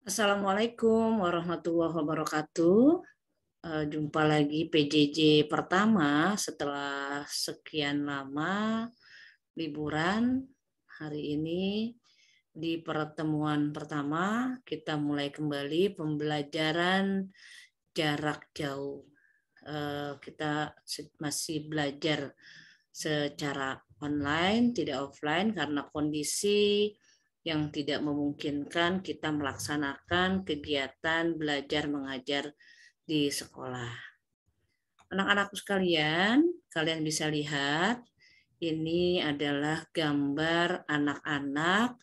Assalamualaikum warahmatullahi wabarakatuh. Jumpa lagi PJJ pertama setelah sekian lama liburan. Hari ini di pertemuan pertama kita mulai kembali pembelajaran jarak jauh. Kita masih belajar secara online, tidak offline karena kondisi yang tidak memungkinkan kita melaksanakan kegiatan belajar mengajar di sekolah. Anak-anakku sekalian, kalian bisa lihat ini adalah gambar anak-anak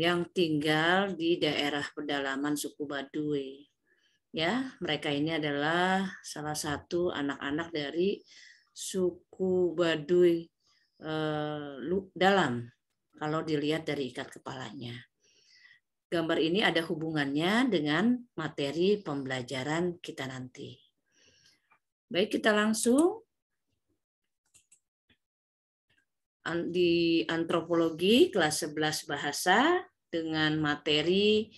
yang tinggal di daerah pedalaman suku Baduy. Ya, mereka ini adalah salah satu anak-anak dari suku Baduy dalam. Kalau dilihat dari ikat kepalanya. Gambar ini ada hubungannya dengan materi pembelajaran kita nanti. Baik, kita langsung di antropologi kelas 11 bahasa dengan materi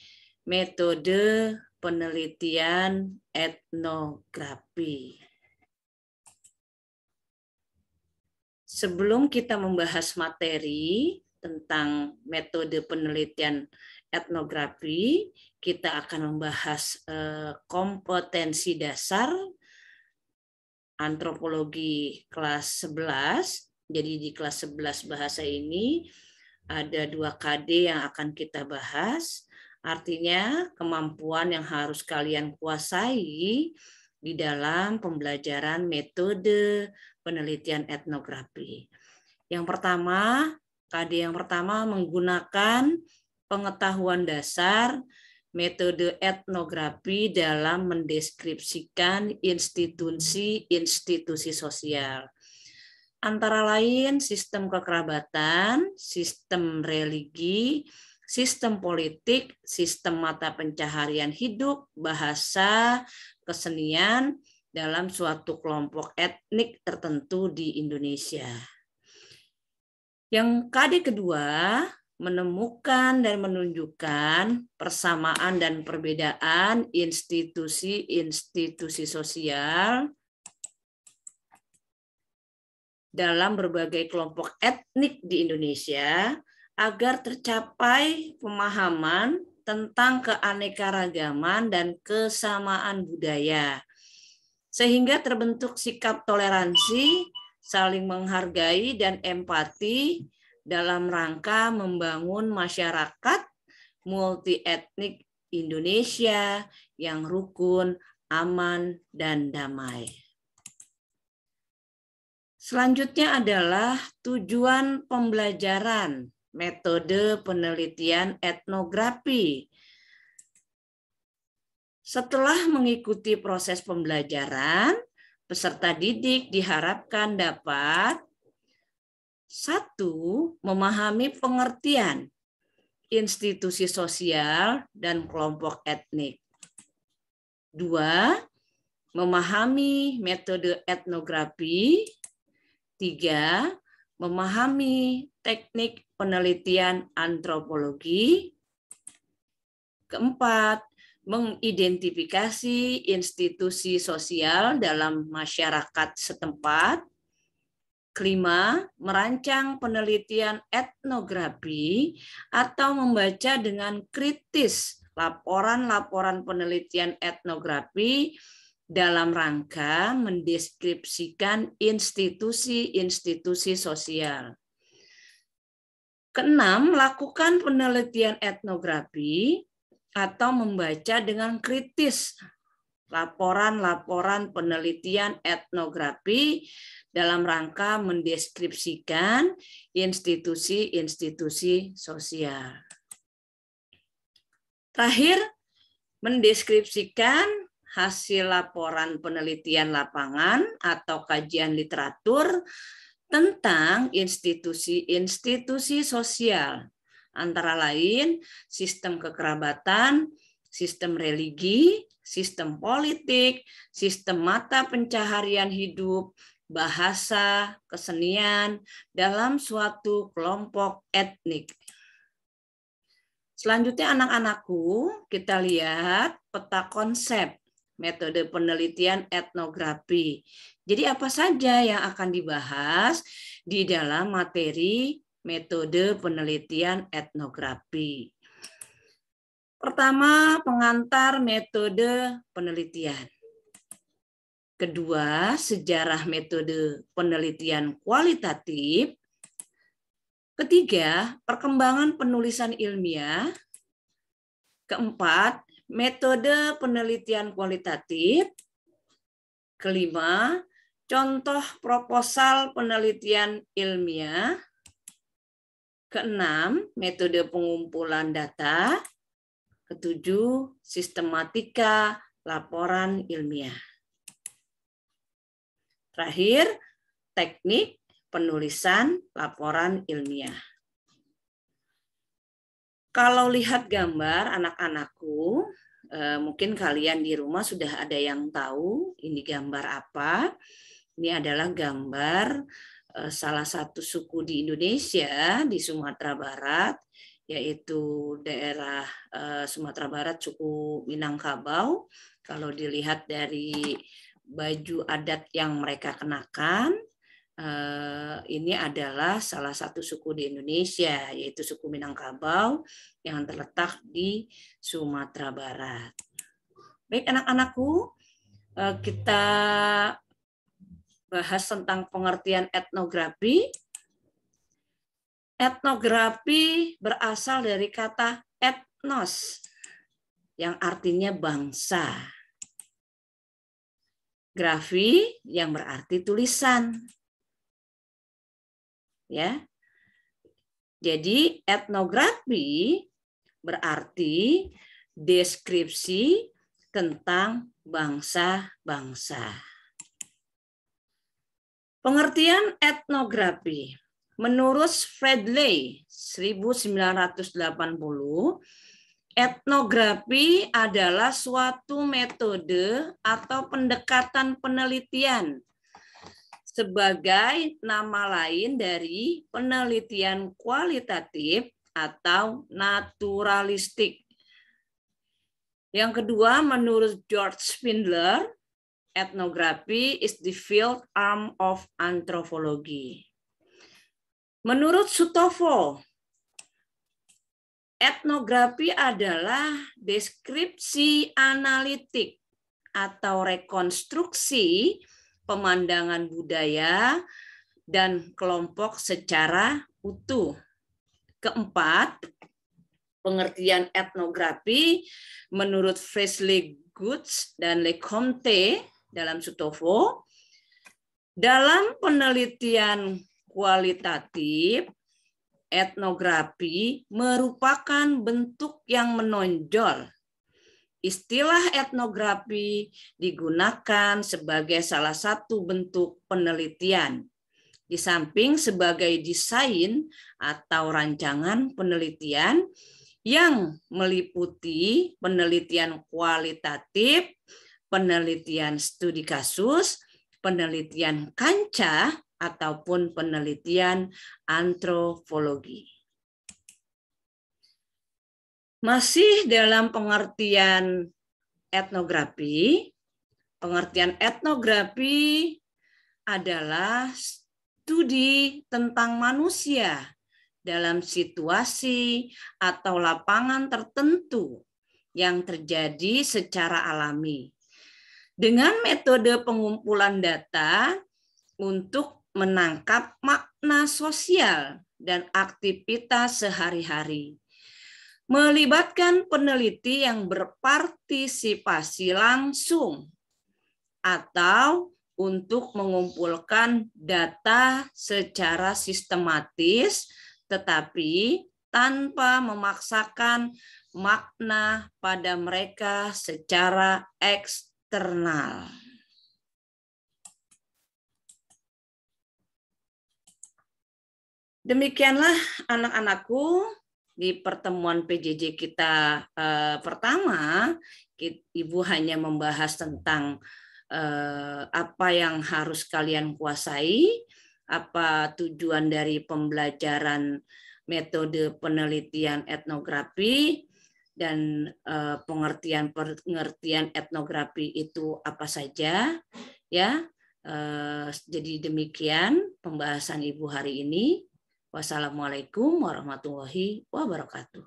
metode penelitian etnografi. Sebelum kita membahas materi tentang metode penelitian etnografi, kita akan membahas kompetensi dasar antropologi kelas 11. Jadi di kelas 11 bahasa ini ada 2 KD yang akan kita bahas. Artinya kemampuan yang harus kalian kuasai di dalam pembelajaran metode penelitian etnografi. Yang pertama, KD yang pertama menggunakan pengetahuan dasar metode etnografi dalam mendeskripsikan institusi sosial. Antara lain sistem kekerabatan, sistem religi, sistem politik, sistem mata pencaharian hidup, bahasa, kesenian dalam suatu kelompok etnik tertentu di Indonesia. Yang KD kedua menemukan dan menunjukkan persamaan dan perbedaan institusi sosial dalam berbagai kelompok etnik di Indonesia agar tercapai pemahaman tentang keanekaragaman dan kesamaan budaya, sehingga terbentuk sikap toleransi, saling menghargai, dan empati dalam rangka membangun masyarakat multietnik Indonesia yang rukun, aman, dan damai. Selanjutnya adalah tujuan pembelajaran metode penelitian etnografi. Setelah mengikuti proses pembelajaran, peserta didik diharapkan dapat 1. Memahami pengertian institusi sosial dan kelompok etnik. 2. Memahami metode etnografi. 3. Memahami teknik penelitian antropologi. 4. Mengidentifikasi institusi sosial dalam masyarakat setempat. 5. Merancang penelitian etnografi atau membaca dengan kritis laporan-laporan penelitian etnografi dalam rangka mendeskripsikan institusi sosial. 6. Lakukan penelitian etnografi atau membaca dengan kritis laporan-laporan penelitian etnografi dalam rangka mendeskripsikan institusi sosial. Terakhir, mendeskripsikan hasil laporan penelitian lapangan atau kajian literatur tentang institusi sosial, antara lain sistem kekerabatan, sistem religi, sistem politik, sistem mata pencaharian hidup, bahasa, kesenian dalam suatu kelompok etnik. Selanjutnya anak-anakku, kita lihat peta konsep metode penelitian etnografi. Jadi apa saja yang akan dibahas di dalam materi metode penelitian etnografi. Pertama, pengantar metode penelitian. Kedua, sejarah metode penelitian kualitatif. Ketiga, perkembangan penulisan ilmiah. Keempat, metode penelitian kualitatif. Kelima, contoh proposal penelitian ilmiah. Keenam, metode pengumpulan data. Ketujuh, sistematika laporan ilmiah. Terakhir, teknik penulisan laporan ilmiah. Kalau lihat gambar anak-anakku, mungkin kalian di rumah sudah ada yang tahu ini gambar apa. Ini adalah gambar salah satu suku di Indonesia, di Sumatera Barat, yaitu daerah Sumatera Barat, suku Minangkabau. Kalau dilihat dari baju adat yang mereka kenakan, ini adalah salah satu suku di Indonesia, yaitu suku Minangkabau yang terletak di Sumatera Barat. Baik anak-anakku, kita bahas tentang pengertian etnografi. Etnografi berasal dari kata etnos, yang artinya bangsa. Grafi yang berarti tulisan. Ya. Jadi etnografi berarti deskripsi tentang bangsa-bangsa. Pengertian etnografi menurut Fredley 1980, etnografi adalah suatu metode atau pendekatan penelitian sebagai nama lain dari penelitian kualitatif atau naturalistik. Yang kedua, menurut George Spindler, etnografi is the field arm of anthropology. Menurut Suttovo, etnografi adalah deskripsi analitik atau rekonstruksi pemandangan budaya dan kelompok secara utuh. Keempat, pengertian etnografi menurut Frisley Goods dan Lecomte dalam Suttovo, dalam penelitian kualitatif, etnografi merupakan bentuk yang menonjol. Istilah etnografi digunakan sebagai salah satu bentuk penelitian, di samping sebagai desain atau rancangan penelitian yang meliputi penelitian kualitatif, penelitian studi kasus, penelitian kancah, ataupun penelitian antropologi. Masih dalam pengertian etnografi adalah studi tentang manusia dalam situasi atau lapangan tertentu yang terjadi secara alami, dengan metode pengumpulan data untuk menangkap makna sosial dan aktivitas sehari-hari, melibatkan peneliti yang berpartisipasi langsung atau untuk mengumpulkan data secara sistematis tetapi tanpa memaksakan makna pada mereka secara eksternal. Demikianlah anak-anakku, di pertemuan PJJ kita pertama, Ibu hanya membahas tentang apa yang harus kalian kuasai, apa tujuan dari pembelajaran metode penelitian etnografi, dan pengertian etnografi itu apa saja, ya. Jadi demikian pembahasan Ibu hari ini. Wassalamualaikum warahmatullahi wabarakatuh.